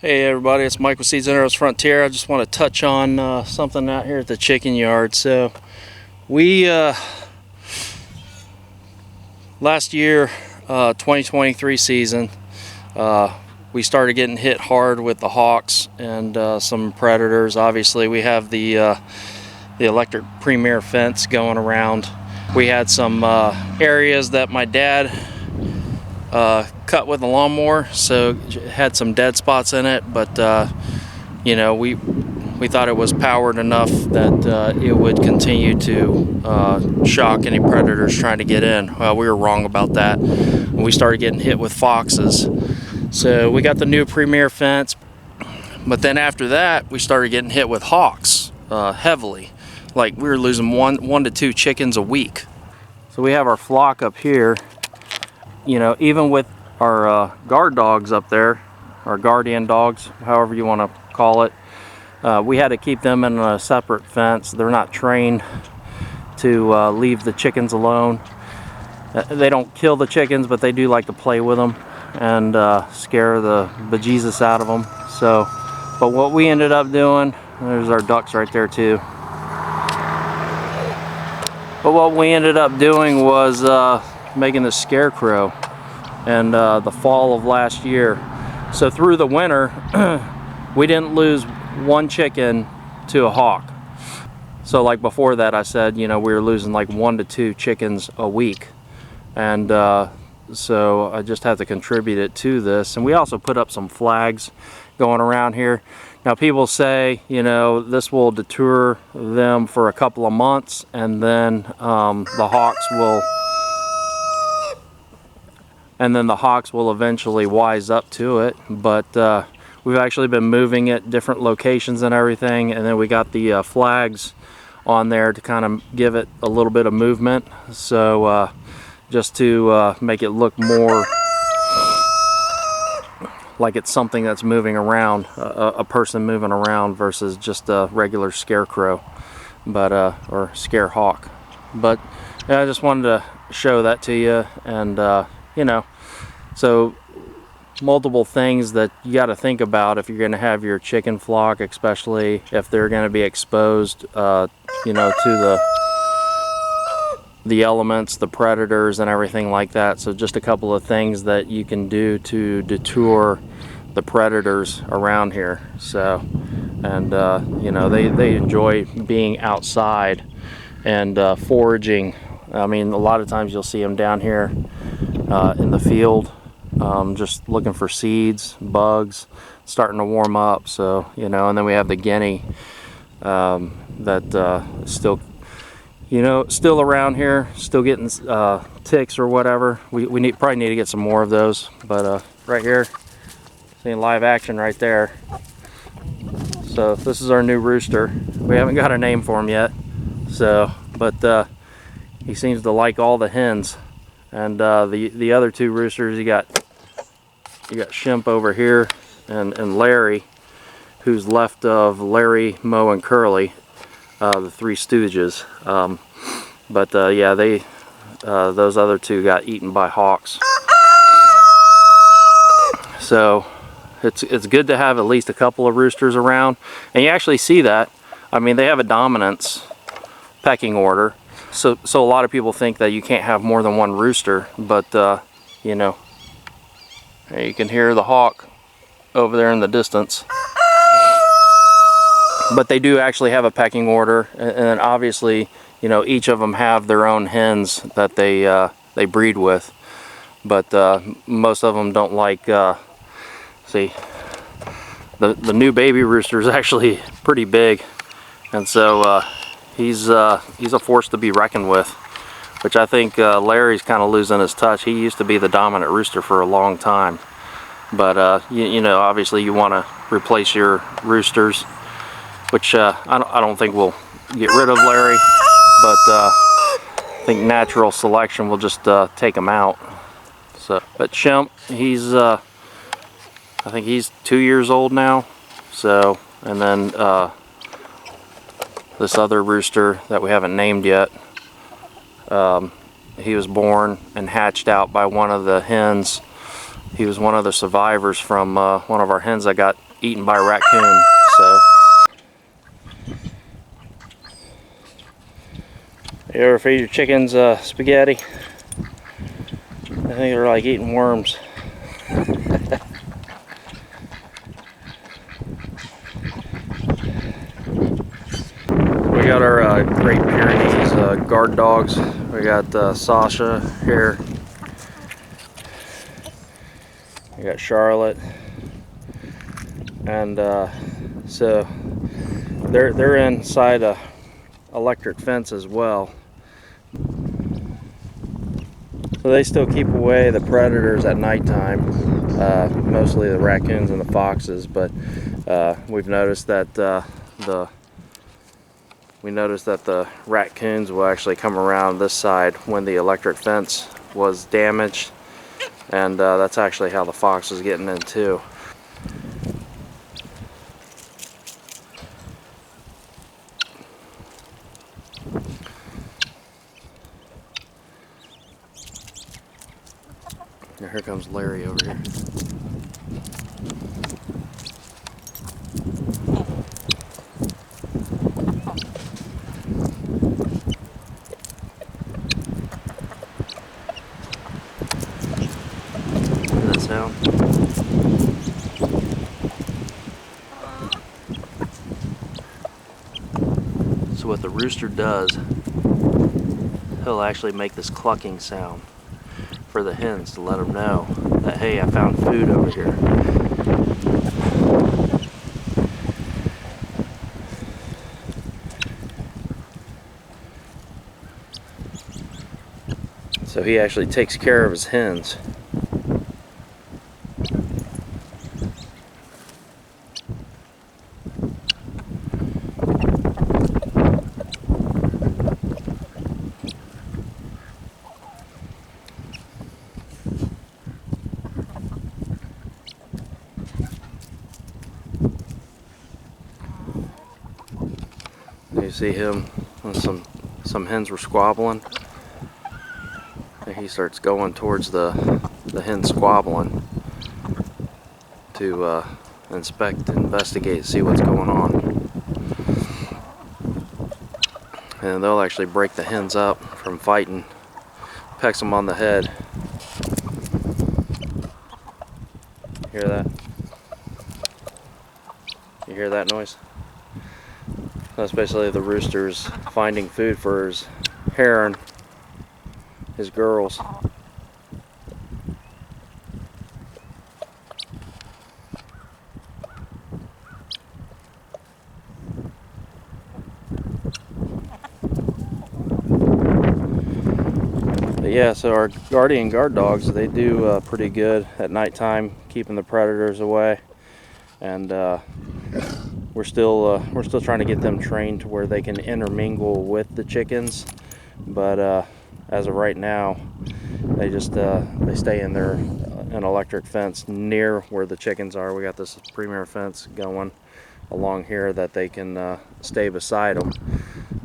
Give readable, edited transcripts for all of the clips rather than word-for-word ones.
Hey everybody, it's Mike with Seeds and Arrows Frontier. I just want to touch on something out here at the chicken yard. So we last year, 2023 season, we started getting hit hard with the hawks and some predators. Obviously, we have the electric premier fence going around. We had some areas that my dad cut with a lawnmower, so it had some dead spots in it, but you know, we thought it was powered enough that it would continue to shock any predators trying to get in. Well, we were wrong about that. We started getting hit with foxes, so we got the new premier fence, but then after that we started getting hit with hawks heavily. Like, we were losing one to two chickens a week. So we have our flock up here. You know, even with our guard dogs up there, our guardian dogs, however you want to call it, we had to keep them in a separate fence. They're not trained to leave the chickens alone. They don't kill the chickens, but they do like to play with them and scare the bejesus out of them. So, but what we ended up doing, there's our ducks right there too. But what we ended up doing was making the scarecrow and the fall of last year. So through the winter we didn't lose one chicken to a hawk. So like before that, I said, you know, we were losing like 1 to 2 chickens a week, and so I just had to contribute it to this. And we also put up some flags going around here. Now people say, you know, this will deter them for a couple of months, and then the hawks will eventually wise up to it. But we've actually been moving it different locations and everything, and then we got the flags on there to kind of give it a little bit of movement. So just to make it look more like it's something that's moving around, a person moving around versus just a regular scarecrow, but or scare hawk. But yeah, I just wanted to show that to you. And you know, so multiple things that you got to think about if you're going to have your chicken flock, especially if they're going to be exposed, you know, to the elements, the predators and everything like that. So just a couple of things that you can do to deter the predators around here. So, and you know, they enjoy being outside and foraging. I mean, a lot of times you'll see them down here in the field, just looking for seeds, bugs, starting to warm up. So, you know, and then we have the guinea that still, you know, still around here, still getting ticks or whatever. We probably need to get some more of those. But right here, seeing live action right there. So this is our new rooster. We haven't got a name for him yet. So, but he seems to like all the hens. And the other two roosters, you got Shimp over here and Larry, who's left of Larry, Moe, and Curly, the Three Stooges. But yeah, those other two got eaten by hawks. So it's good to have at least a couple of roosters around, and you actually see that. I mean, they have a dominance pecking order. So a lot of people think that you can't have more than one rooster, but you know, you can hear the hawk over there in the distance. But they do actually have a pecking order, and obviously, you know, each of them have their own hens that they breed with. But most of them don't like. See, the new baby rooster is actually pretty big, and so he's a force to be reckoned with. Which I think Larry's kind of losing his touch. He used to be the dominant rooster for a long time. But you know, obviously you want to replace your roosters, which I don't think we'll get rid of Larry, but I think natural selection will just take him out. So, but Shimp, he's I think he's 2 years old now. So, and then this other rooster that we haven't named yet, he was born and hatched out by one of the hens. He was one of the survivors from one of our hens that got eaten by a raccoon. So, you ever feed your chickens spaghetti? I think they're like eating worms. We got our Great Pyrenees guard dogs. We got Sasha here. We got Charlotte, and so they're inside a electric fence as well. So they still keep away the predators at nighttime, mostly the raccoons and the foxes. But we've noticed that the raccoons will actually come around this side when the electric fence was damaged, and that's actually how the fox was getting in too. Now here comes Larry over here. That sound. So what the rooster does, he'll actually make this clucking sound for the hens to let them know that, hey, I found food over here. So he actually takes care of his hens. You see him, some hens were squabbling, and he starts going towards the hens squabbling to inspect, investigate, see what's going on. And they'll actually break the hens up from fighting, pecks them on the head. Hear that? You hear that noise? That's basically the roosters finding food for his heron, his girls. But yeah, so our guardian guard dogs, they do pretty good at nighttime, keeping the predators away, and we're still trying to get them trained to where they can intermingle with the chickens, but as of right now, they just they stay in an electric fence near where the chickens are. We got this premier fence going along here that they can stay beside them,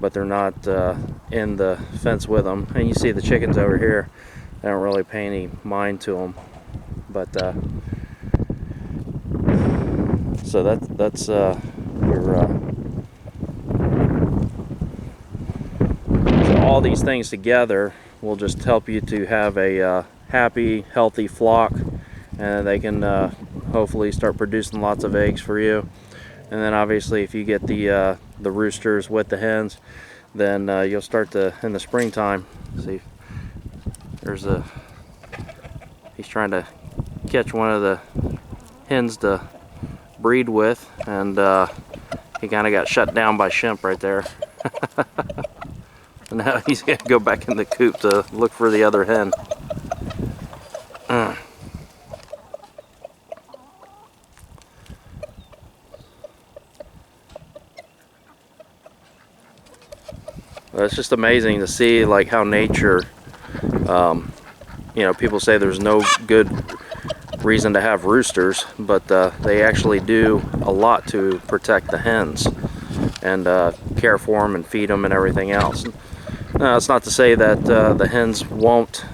but they're not in the fence with them. And you see the chickens over here, they don't really pay any mind to them, but so that's so all these things together will just help you to have a happy, healthy flock, and they can hopefully start producing lots of eggs for you. And then obviously if you get the roosters with the hens, then you'll start to, in the springtime, see he's trying to catch one of the hens to breed with, and he kind of got shut down by Shemp right there. Now he's going to go back in the coop to look for the other hen. It's just amazing to see like how nature, you know, people say there's no good reason to have roosters, but they actually do a lot to protect the hens and care for them and feed them and everything else. It's not to say that the hens won't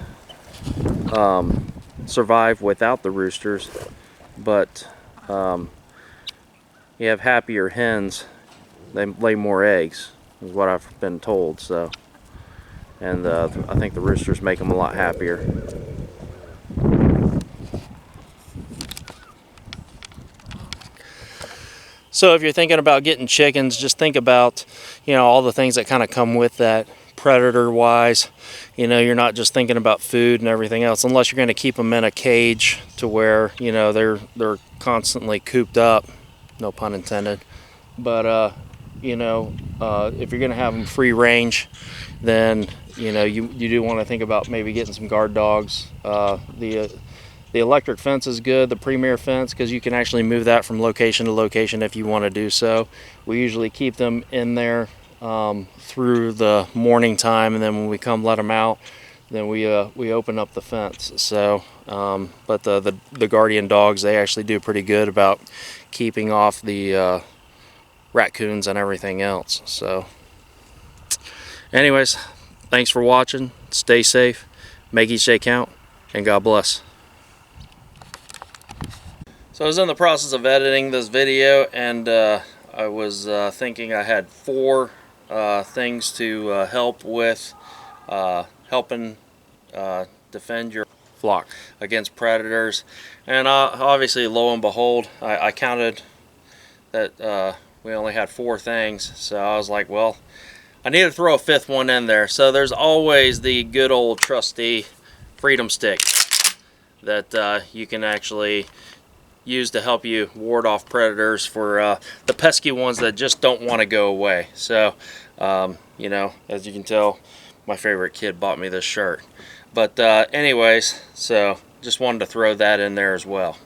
survive without the roosters, but you have happier hens, they lay more eggs, is what I've been told. So, and I think the roosters make them a lot happier. So if you're thinking about getting chickens, just think about, you know, all the things that kind of come with that, predator wise. You know, you're not just thinking about food and everything else, unless you're going to keep them in a cage to where, you know, they're constantly cooped up, no pun intended. But you know, if you're going to have them free range, then, you know, you do want to think about maybe getting some guard dogs. The electric fence is good, the Premier fence, because you can actually move that from location to location if you want to do so. We usually keep them in there through the morning time, and then when we come let them out, then we open up the fence. So, but the guardian dogs, they actually do pretty good about keeping off the raccoons and everything else. So, anyways, thanks for watching. Stay safe, make each day count, and God bless. So I was in the process of editing this video, and I was thinking I had 4 things to help with helping defend your flock against predators. And obviously, lo and behold, I counted that we only had 4 things. So I was like, well, I need to throw a 5th one in there. So there's always the good old trusty freedom stick that you can actually use to help you ward off predators for the pesky ones that just don't want to go away. So, you know, as you can tell, my favorite kid bought me this shirt. But anyways, so just wanted to throw that in there as well.